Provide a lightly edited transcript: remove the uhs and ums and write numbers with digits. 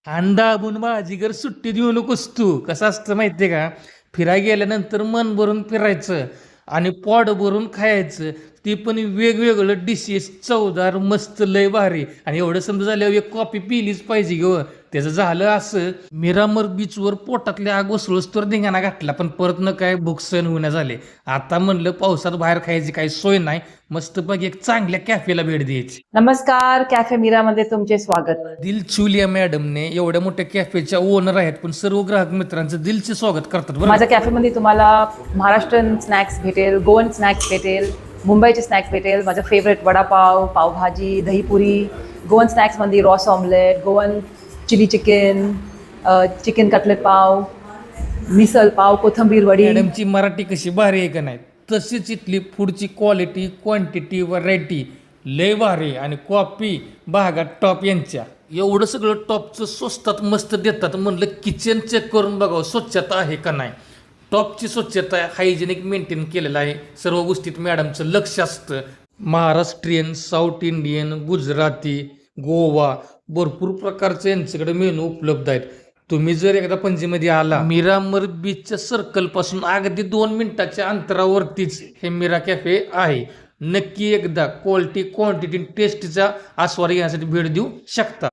अंडा बुन बाजीगर सुट्टी देऊ नकोस तू. कसं असतं माहितीये का? फिरायला गेल्यानंतर मन भरून फिरायचं आणि पोट भरून खायचं. ती पण वेगवेगळं डिशेस चवदार मस्त लय भारी. आणि एवढं समजा झाल्यावर एक कॉफी पिलीच पाहिजे ग. त्याचं झालं असं, मिरामर बीचवर पोटातले आग उसळूस तर धिंगाणा घातला, पण परत न काय भूक सहन होण्या झाले. आता म्हणलं पावसात बाहेर खायची काही सोय नाही, मस्तपैकी एक चांगल्या कॅफेला भेट द्यायची. नमस्कार, कॅफे मीरामध्ये तुमचे स्वागत. दिल छुलिया मॅडमने एवढ्या मोठ्या कॅफेच्या ओनर आहेत, पण सर्व ग्राहक मित्रांचं दिलचे स्वागत करतात बरं. माझ्या कॅफेमध्ये तुम्हाला महाराष्ट्रीयन स्नॅक्स भेटेल, गोवन स्नॅक्स भेटेल, मुंबईचे स्नॅक्स भेटेल. माझं फेवरेट वडापाव, पावभाजी, दहीपुरी. गोवन स्नॅक्समध्ये ros omelette, Goan chilli chicken, chicken cutlet pav, misal पाव, कोथिंबीर वडी. मॅडमची मराठी कशी भारी आहे का नाही, तशीच इथली फूडची क्वालिटी, क्वांटिटी, व्हरायटी लय भारी. आणि कॉफी बागा टॉप यांच्या. एवढं सगळं टॉपचं स्वस्तात मस्त देतात. म्हणलं किचन चेक करून बघावं स्वच्छता आहे का नाही. टॉपची स्वच्छता आहे, हायजेनिक मेंटेन केलेलं आहे. सर्व गोष्टीत मॅडमचं लक्ष असतं. महाराष्ट्रीयन, साऊथ इंडियन, गुजराती, गोवा भरपूर प्रकारचे यांच्याकडे मेनू उपलब्ध आहेत. तुम्ही जर एकदा पणजीमध्ये आला, मिरामर बीचच्या सर्कल पासून अगदी 2 मिनिटाच्या अंतरावरतीच हे मीरा कॅफे आहे. नक्की एकदा क्वालिटी, क्वांटिटी, टेस्टचा आस्वाद घेण्यासाठी भेट देऊ शकता.